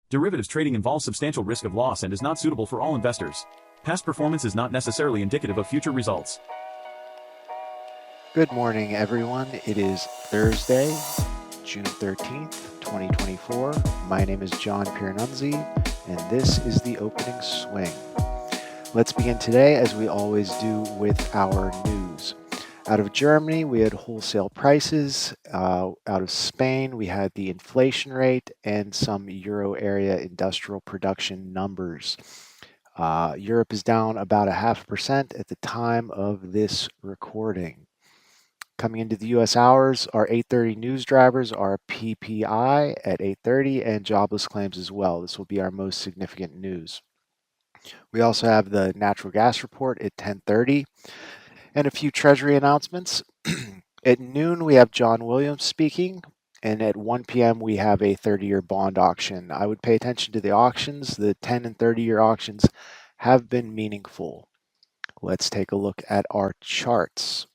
Derivatives trading involves substantial risk of loss and is not suitable for all investors. Past performance is not necessarily indicative of future results. Good morning, everyone. It is Thursday, June 13th, 2024. My name is John Pieranunzi, and this is the opening swing. Let's begin today, as we always do, with our news. Out of Germany, we had wholesale prices. Out of Spain, we had the inflation rate and some euro area industrial production numbers. Europe is down about 0.5% at the time of this recording. Coming into the U.S. hours, our 8:30 news drivers are PPI at 8:30 and jobless claims as well. This will be our most significant news. We also have the natural gas report at 10:30 and a few Treasury announcements. At noon, we have John Williams speaking, and at 1 p.m., we have a 30-year bond auction. I would pay attention to the auctions. The 10 and 30-year auctions have been meaningful. Let's take a look at our charts.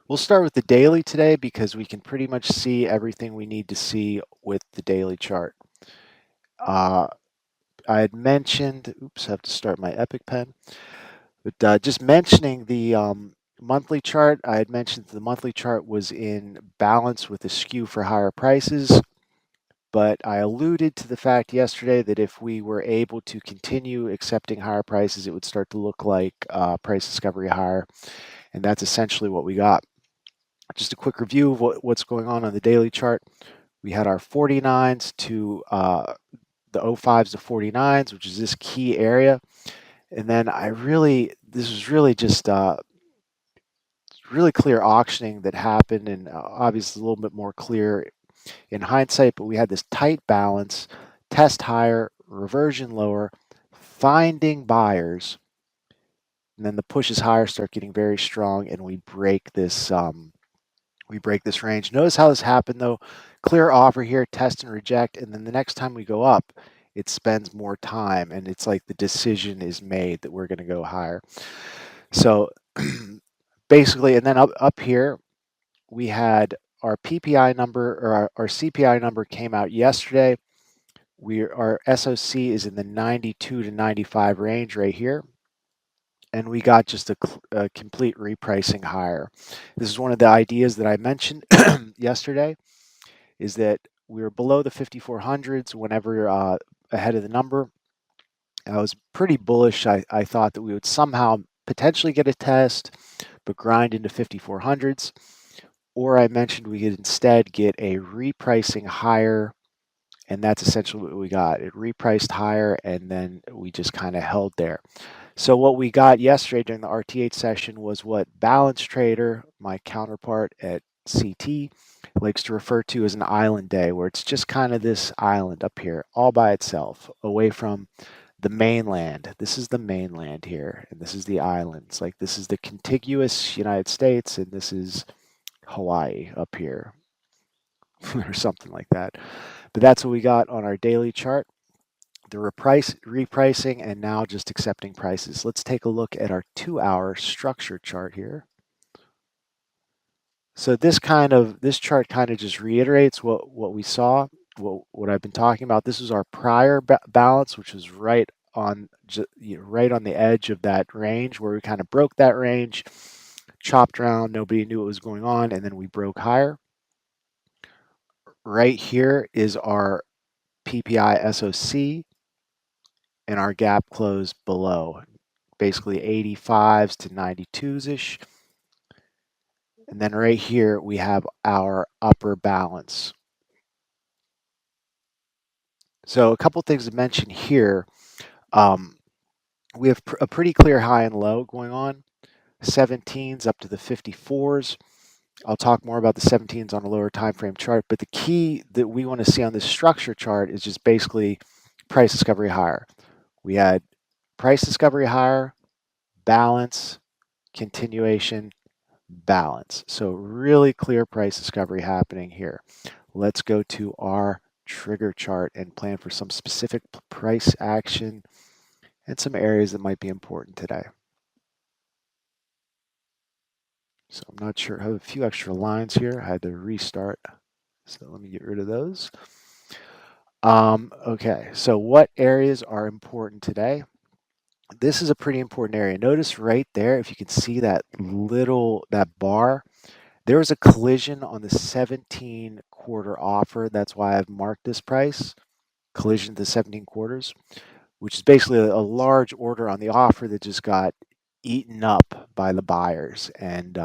We'll start with the daily today because we can pretty much see everything we need to see with the daily chart. I had mentioned, oops, I have to start my Epic Pen, but just mentioning the monthly chart, I had mentioned the monthly chart was in balance with a skew for higher prices, but I alluded to the fact yesterday that if we were able to continue accepting higher prices, it would start to look like price discovery higher, and that's essentially what we got. Just a quick review of what's going on the daily chart. We had our 49s to the 05s to 49s, which is this key area. And then this was really just really clear auctioning that happened, and obviously a little bit more clear in hindsight, but we had this tight balance, test higher, reversion lower, finding buyers, and then the pushes higher start getting very strong, and we break this range. Notice how this happened though. Clear offer here, test and reject, and then the next time we go up, it spends more time, and it's like the decision is made that we're going to go higher. So basically, and then up here, we had our PPI number, or our CPI number came out yesterday. Our SOC is in the 92 to 95 range right here, and we got just a complete repricing higher. This is one of the ideas that I mentioned yesterday, is that we were below the 5400s whenever ahead of the number. I was pretty bullish. I thought that we would somehow potentially get a test, but grind into 5400s. Or I mentioned we could instead get a repricing higher, and that's essentially what we got. It repriced higher, and then we just kind of held there. So what we got yesterday during the RTH session was what Balance Trader, my counterpart at CT, likes to refer to as an island day, where it's just kind of this island up here all by itself, away from the mainland. This is the mainland here, and this is the islands. Like, this is the contiguous United States, and this is Hawaii up here, or something like that. But that's what we got on our daily chart. The repricing, and now just accepting prices. Let's take a look at our 2-hour structure chart here. So this chart kind of just reiterates what we saw, what I've been talking about. This was our prior balance, which was right on the edge of that range, where we kind of broke that range, chopped around, nobody knew what was going on, and then we broke higher. Right here is our PPI SOC, and our gap closed below, basically 85s to 92s-ish. And then right here, we have our upper balance. So a couple things to mention here. We have a pretty clear high and low going on, 17s up to the 54s. I'll talk more about the 17s on a lower time frame chart, but the key that we want to see on this structure chart is just basically price discovery higher. We had price discovery higher, balance, continuation, balance. So really clear price discovery happening here. Let's go to our trigger chart and plan for some specific price action and some areas that might be important today. So I'm not sure. I have a few extra lines here. I had to restart. So let me get rid of those. Okay, so what areas are important today? This is a pretty important area. Notice right there, if you can see that bar, there was a collision on the 17 quarter offer. That's why I've marked this price, collision to 17 quarters, which is basically a large order on the offer that just got eaten up by the buyers. And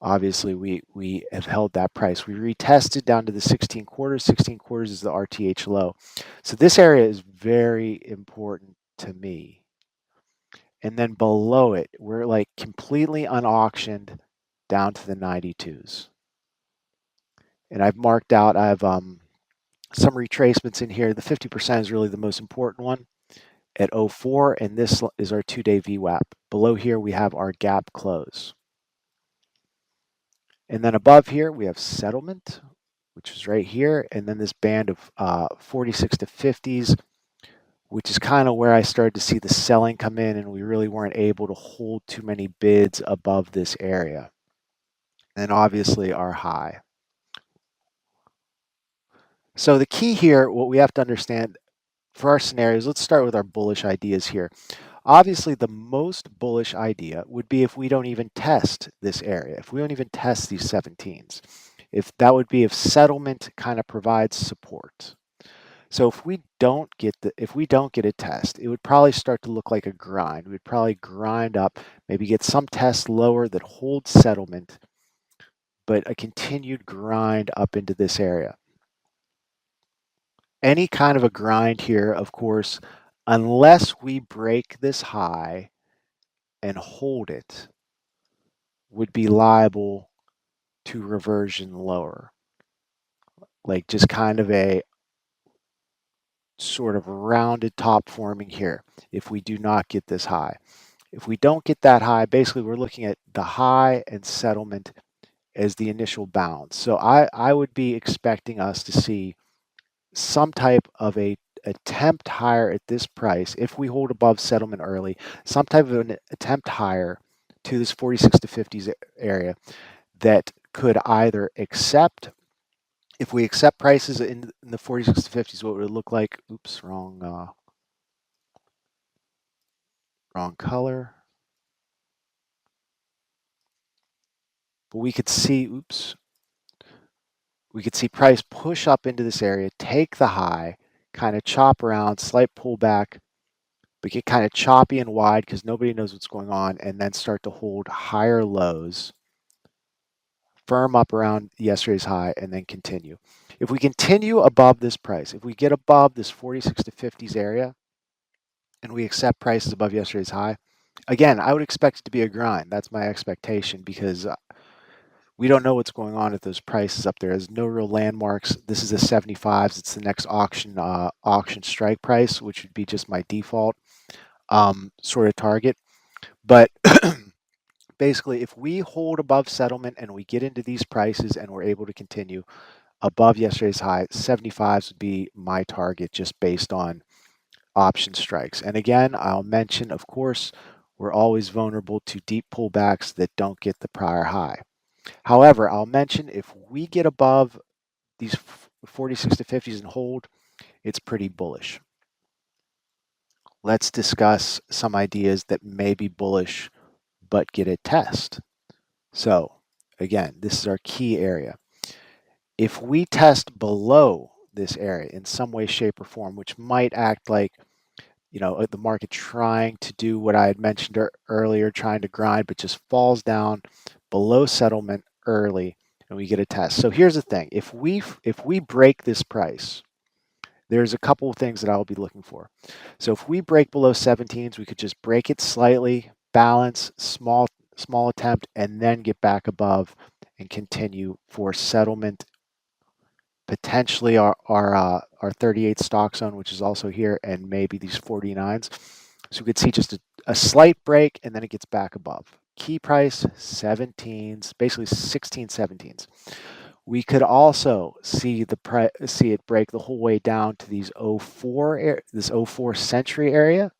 obviously we have held that price. We retested down to the 16 quarters. 16 quarters is the RTH low. So this area is very important to me. And then below it, we're like completely unauctioned down to the 92s. And I've marked out, I have some retracements in here. The 50% is really the most important one at 04, and this is our 2-day VWAP. Below here, we have our gap close. And then above here, we have settlement, which is right here, and then this band of 46 to 50s, which is kind of where I started to see the selling come in, and we really weren't able to hold too many bids above this area. And obviously our high. So the key here, what we have to understand for our scenarios, let's start with our bullish ideas here. Obviously, the most bullish idea would be if we don't even test this area, if we don't even test these 17s. If that would be if settlement kind of provides support. So if we don't get a test, it would probably start to look like a grind. We'd probably grind up, maybe get some tests lower that hold settlement, but a continued grind up into this area. Any kind of a grind here, of course, unless we break this high and hold it, would be liable to reversion lower. Like just kind of a sort of rounded top forming here if we do not get this high. If we don't get that high, basically we're looking at the high and settlement as the initial bounds. So I would be expecting us to see some type of a attempt higher at this price if we hold above settlement early, some type of an attempt higher to this 46 to 50s area that could either accept, if we accept prices in the 46 to 50s, what would it look like? Oops, wrong color. But we could see, we could see price push up into this area, take the high, kind of chop around, slight pullback, but get kind of choppy and wide because nobody knows what's going on, and then start to hold higher lows, firm up around yesterday's high, and then continue. If we continue above this price, if we get above this 46 to 50s area, and we accept prices above yesterday's high, again, I would expect it to be a grind. That's my expectation because we don't know what's going on at those prices up there. There's no real landmarks. This is the 75s. It's the next auction strike price, which would be just my default sort of target. But basically, if we hold above settlement and we get into these prices and we're able to continue above yesterday's high, 75s would be my target just based on option strikes. And again, I'll mention, of course, we're always vulnerable to deep pullbacks that don't get the prior high. However, I'll mention if we get above these 46 to 50s and hold, it's pretty bullish. Let's discuss some ideas that may be bullish but get a test. So again, this is our key area. If we test below this area in some way, shape, or form, which might act like the market trying to do what I had mentioned earlier, trying to grind, but just falls down below settlement early, and we get a test. So here's the thing: if we break this price, there's a couple of things that I'll be looking for. So if we break below 17s, we could just break it slightly, balance, small attempt, and then get back above and continue for settlement. Potentially our 38 stock zone, which is also here, and maybe these 49s. So we could see just a slight break, and then it gets back above. Key price 17s, basically 16 17s. We could also see it break the whole way down to these 04 century area,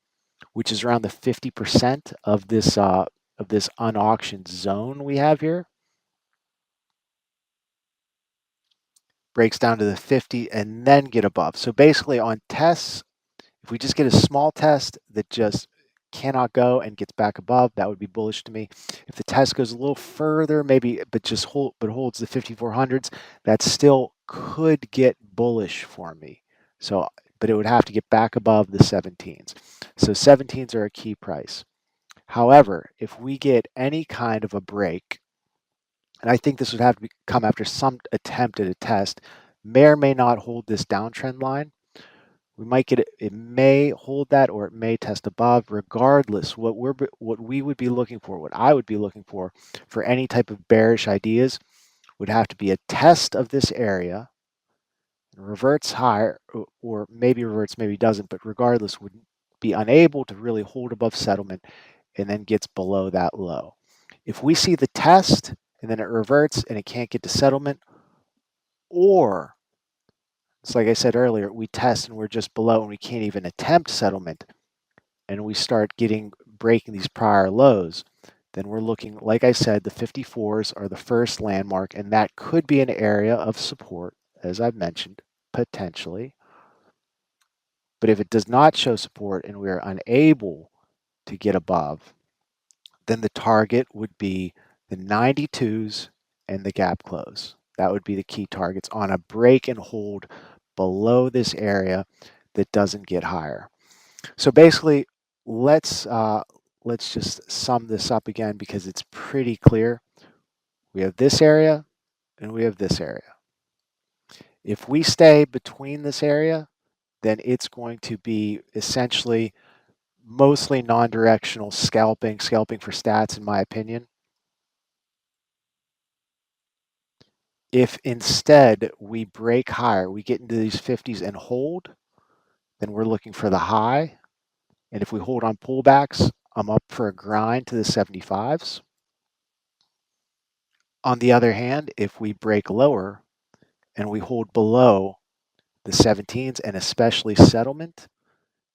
which is around the 50% of this unauctioned zone we have here. breaks down to the 50 and then get above. So basically on tests, if we just get a small test that just cannot go and gets back above, that would be bullish to me. If the test goes a little further, maybe, but holds the 5400s, that still could get bullish for me. So, but it would have to get back above the 17s. So 17s are a key price. However, if we get any kind of a break, and I think this would have to come after some attempt at a test, may or may not hold this downtrend line. We might get it may hold that, or it may test above. Regardless, what we would be looking for, what I would be looking for any type of bearish ideas, would have to be a test of this area, reverts higher, or maybe reverts, maybe doesn't, but regardless, would be unable to really hold above settlement and then gets below that low. If we see the test and then it reverts and it can't get to settlement, or it's like I said earlier, we test and we're just below and we can't even attempt settlement, and we start breaking these prior lows, then we're looking, like I said, the 54s are the first landmark, and that could be an area of support, as I've mentioned, potentially. But if it does not show support and we are unable to get above, then the target would be the 92s and the gap close. That would be the key targets on a break and hold below this area that doesn't get higher. So basically, let's just sum this up again because it's pretty clear. We have this area and we have this area. If we stay between this area, then it's going to be essentially mostly non-directional scalping for stats, in my opinion. If instead we break higher, we get into these 50s and hold, then we're looking for the high. And if we hold on pullbacks, I'm up for a grind to the 75s. On the other hand, if we break lower and we hold below the 17s and especially settlement,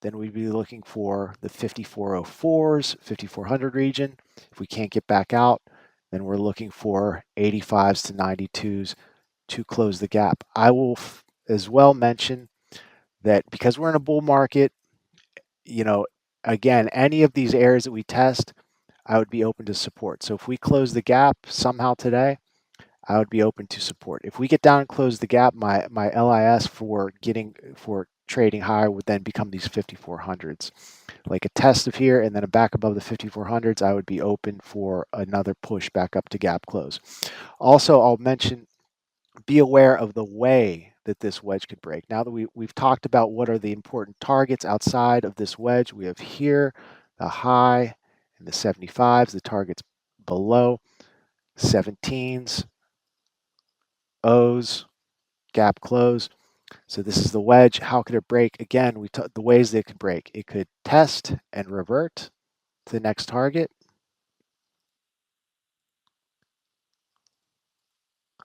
then we'd be looking for the 5404s, 5400 region. If we can't get back out, then we're looking for 85s to 92s to close the gap. I will as well mention that because we're in a bull market, again, any of these areas that we test, I would be open to support. So if we close the gap somehow today, I would be open to support. If we get down and close the gap, my LIS for trading higher would then become these 5400s. Like a test of here and then a back above the 5400s, I would be open for another push back up to gap close. Also, I'll mention, be aware of the way that this wedge could break. Now that we've talked about what are the important targets outside of this wedge, we have here the high and the 75s, the targets below, 17s, O's, gap close. So this is the wedge. How could it break? Again, the ways that it could break. It could test and revert to the next target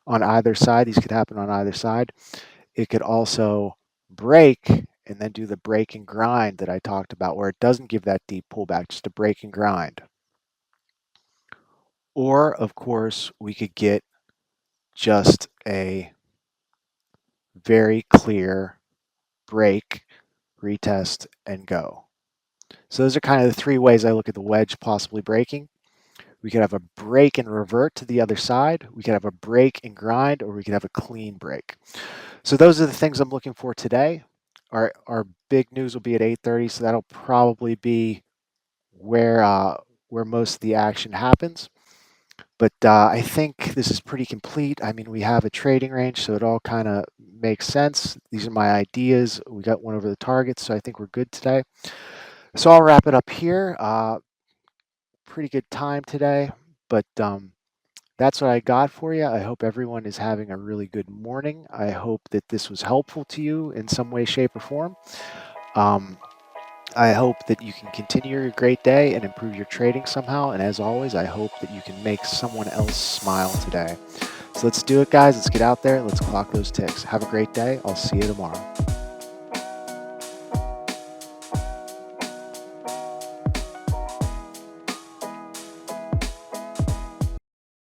on either side. These could happen on either side. It could also break and then do the break and grind that I talked about, where it doesn't give that deep pullback, just a break and grind. Or, of course, we could get just a very clear break, retest, and go. So those are kind of the three ways I look at the wedge possibly breaking. We could have a break and revert to the other side. We could have a break and grind, or we could have a clean break. So those are the things I'm looking for today. Our big news will be at 8:30, so that'll probably be where most of the action happens. But I think this is pretty complete. I mean, we have a trading range, so it all kind of makes sense. These are my ideas. We got one over the target, so I think we're good today. So I'll wrap it up here. Pretty good time today, but that's what I got for you. I hope everyone is having a really good morning. I hope that this was helpful to you in some way, shape, or form. I hope that you can continue your great day and improve your trading somehow. And as always, I hope that you can make someone else smile today. So let's do it, guys. Let's get out there. Let's clock those ticks. Have a great day. I'll see you tomorrow.